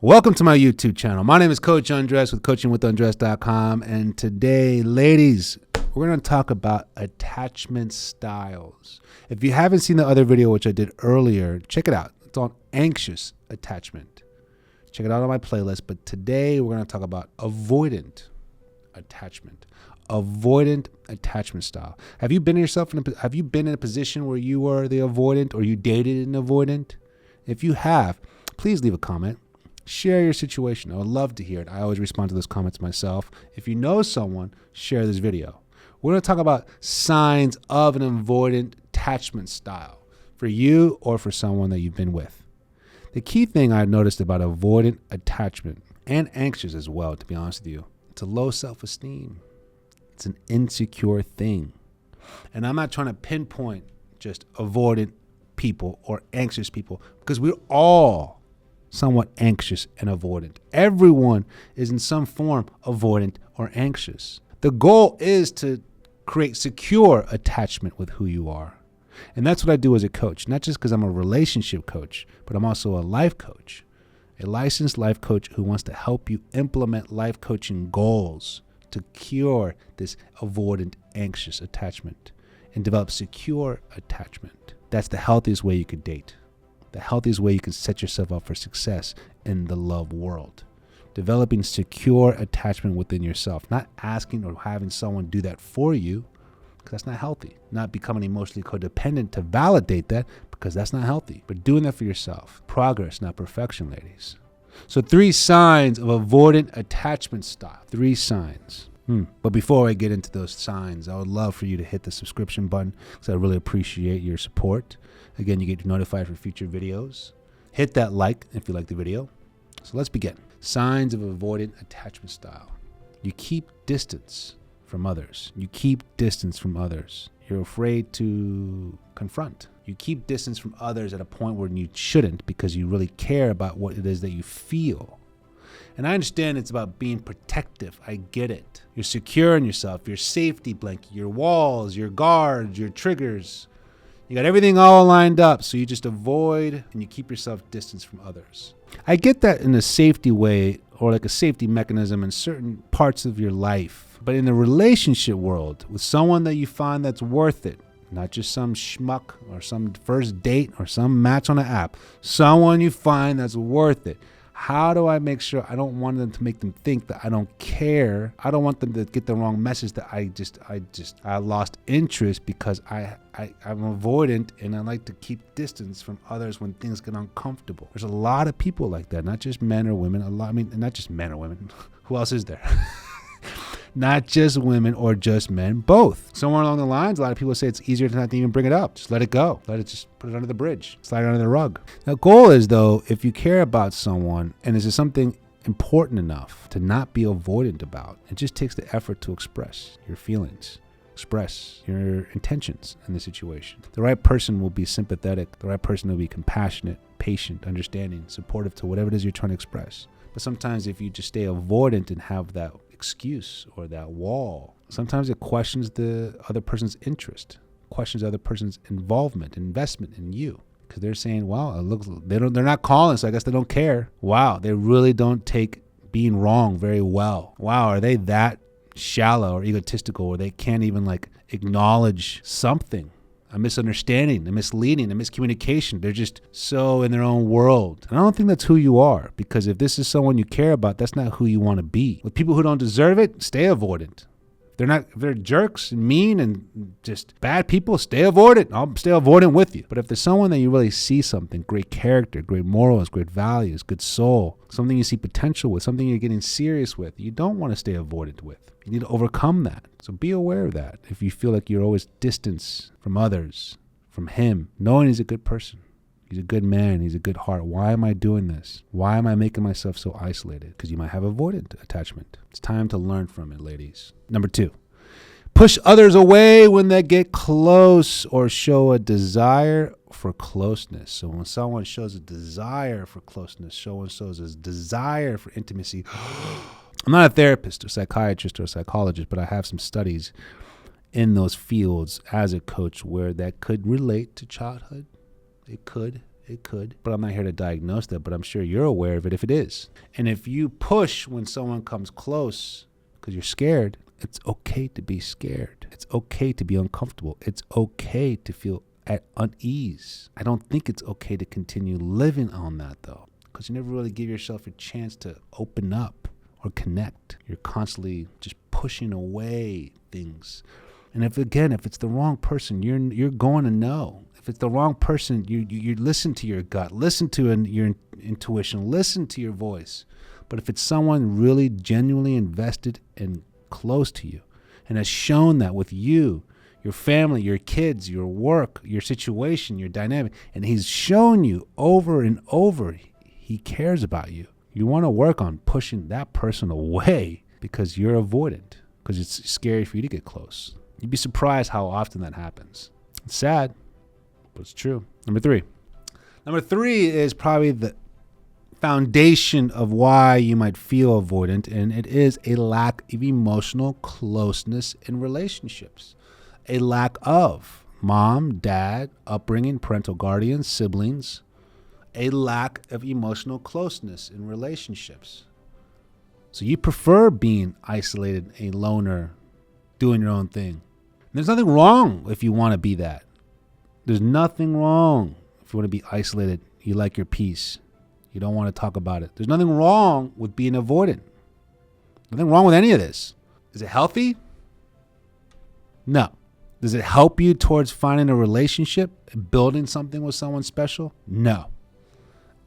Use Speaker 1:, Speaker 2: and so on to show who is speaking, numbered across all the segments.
Speaker 1: Welcome to my YouTube channel. My name is Coach Undress with coachingwithundress.com. And today, ladies, we're going to talk about attachment styles. If you haven't seen the other video, which I did earlier, check it out. It's on anxious attachment. Check it out on my playlist. But today, we're going to talk about avoidant attachment. Avoidant attachment style. Have you been in a position where you were the avoidant or you dated an avoidant? If you have, please leave a comment. Share your situation. I would love to hear it. I always respond to those comments myself. If you know someone, share this video. We're going to talk about signs of an avoidant attachment style for you or for someone that you've been with. The key thing I've noticed about avoidant attachment and anxious as well, to be honest with you, it's a low self-esteem. It's an insecure thing. And I'm not trying to pinpoint just avoidant people or anxious people because we're all somewhat anxious and avoidant. Everyone is in some form avoidant or anxious. The goal is to create secure attachment with who you are. And that's what I do as a coach, not just because I'm a relationship coach, but I'm also a life coach, a licensed life coach who wants to help you implement life coaching goals to cure this avoidant, anxious attachment and develop secure attachment. That's the healthiest way you could date. The healthiest way you can set yourself up for success in the love world. Developing secure attachment within yourself, not asking or having someone do that for you, because that's not healthy. Not becoming emotionally codependent to validate that, because that's not healthy. But doing that for yourself. Progress, not perfection, ladies. So 3 signs of avoidant attachment style. 3 signs. But before I get into those signs, I would love for you to hit the subscription button because I really appreciate your support. Again, you get notified for future videos. Hit that like if you like the video. So let's begin. Signs of avoidant attachment style. You keep distance from others. You keep distance from others. You're afraid to confront. You keep distance from others at a point where you shouldn't because you really care about what it is that you feel. And I understand it's about being protective. I get it. You're secure in yourself, your safety blanket, your walls, your guards, your triggers. You got everything all lined up, so you just avoid and you keep yourself distance from others. I get that in a safety way or like a safety mechanism in certain parts of your life. But in the relationship world, with someone that you find that's worth it, not just some schmuck or some first date or some match on an app, someone you find that's worth it. How do I make sure I don't want them to make them think that I don't care? I don't want them to get the wrong message that I lost interest because I'm avoidant and I like to keep distance from others when things get uncomfortable. There's a lot of people like that, not just men or women. Not just men or women. Who else is there? Not just women or just men, both. Somewhere along the lines, a lot of people say it's easier to not even bring it up. Just let it go. Just put it under the bridge. Slide it under the rug. The goal is, though, if you care about someone and this is something important enough to not be avoidant about, it just takes the effort to express your feelings, express your intentions in the situation. The right person will be sympathetic. The right person will be compassionate, patient, understanding, supportive to whatever it is you're trying to express. But sometimes if you just stay avoidant and have that excuse or that wall, sometimes it questions the other person's interest, questions the other person's involvement, investment in you, because they're saying, wow, it looks they're not calling, so I guess they don't care. Wow, they really don't take being wrong very well. Wow, are they that shallow or egotistical or they can't even acknowledge something, a misunderstanding, a misleading, a miscommunication? They're just so in their own world. And I don't think that's who you are, because if this is someone you care about, that's not who you want to be. With people who don't deserve it, stay avoidant. If they're jerks and mean and just bad people, stay avoidant. I'll stay avoidant with you. But if there's someone that you really see something, great character, great morals, great values, good soul, something you see potential with, something you're getting serious with, you don't want to stay avoidant with. You need to overcome that. So be aware of that. If you feel like you're always distance from others, from him, knowing he's a good person. He's a good man. He's a good heart. Why am I doing this? Why am I making myself so isolated? Because you might have avoidant attachment. It's time to learn from it, ladies. Number 2, push others away when they get close or show a desire for closeness. So when someone shows a desire for closeness, someone shows a desire for intimacy. I'm not a therapist or psychiatrist or psychologist, but I have some studies in those fields as a coach where that could relate to childhood. It could. It could, but I'm not here to diagnose that, but I'm sure you're aware of it if it is. And if you push when someone comes close because you're scared, it's okay to be scared. It's okay to be uncomfortable. It's okay to feel at unease. I don't think it's okay to continue living on that though, because you never really give yourself a chance to open up or connect. You're constantly just pushing away things. And if it's the wrong person, you're going to know. If it's the wrong person, you listen to your gut, listen to your intuition, listen to your voice. But if it's someone really genuinely invested and close to you and has shown that with you, your family, your kids, your work, your situation, your dynamic, and he's shown you over and over he cares about you, you want to work on pushing that person away because you're avoidant, because it's scary for you to get close. You'd be surprised how often that happens. It's sad, but it's true. Number three is probably the foundation of why you might feel avoidant, and it is a lack of emotional closeness in relationships. A lack of mom, dad, upbringing, parental guardians, siblings. A lack of emotional closeness in relationships. So you prefer being isolated, a loner, doing your own thing. And there's nothing wrong if you want to be that. There's nothing wrong if you want to be isolated. You like your peace. You don't want to talk about it. There's nothing wrong with being avoidant. Nothing wrong with any of this. Is it healthy? No. Does it help you towards finding a relationship and building something with someone special? No.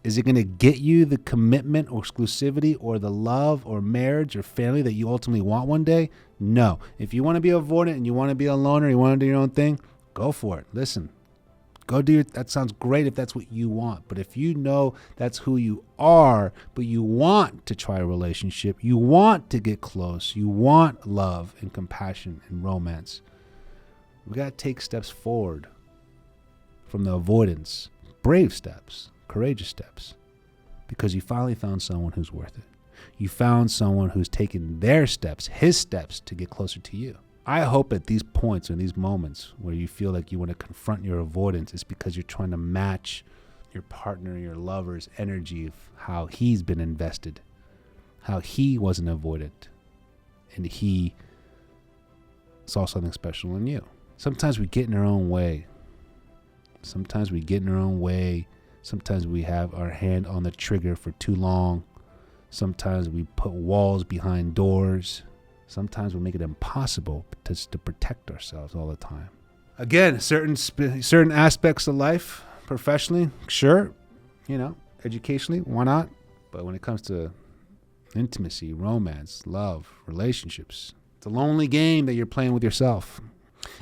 Speaker 1: Is it going to get you the commitment or exclusivity or the love or marriage or family that you ultimately want one day? No. If you want to be avoidant and you want to be a loner, you want to do your own thing, go for it. Listen, go do it. That sounds great if that's what you want. But if you know that's who you are, but you want to try a relationship, you want to get close, you want love and compassion and romance, we got to take steps forward from the avoidance, brave steps, courageous steps, because you finally found someone who's worth it. You found someone who's taken their steps, his steps, to get closer to you. I hope at these points or these moments where you feel like you want to confront your avoidance is because you're trying to match your partner, your lover's energy of how he's been invested, how he wasn't avoidant, and he saw something special in you. Sometimes we get in our own way. Sometimes we have our hand on the trigger for too long. Sometimes we put walls behind doors. Sometimes we make it impossible to protect ourselves all the time. Again, certain aspects of life, professionally, sure, educationally, why not? But when it comes to intimacy, romance, love, relationships, it's a lonely game that you're playing with yourself.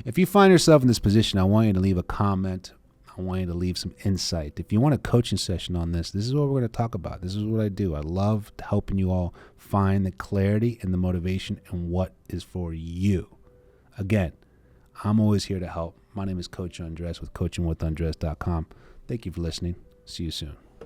Speaker 1: If you find yourself in this position, I want you to leave a comment. I want you to leave some insight. If you want a coaching session on this is what we're going to talk about. This is what I do. I love helping you all find the clarity and the motivation and what is for you. Again, I'm always here to help. My name is Coach Andres with coachingwithandres.com. Thank you for listening. See you soon.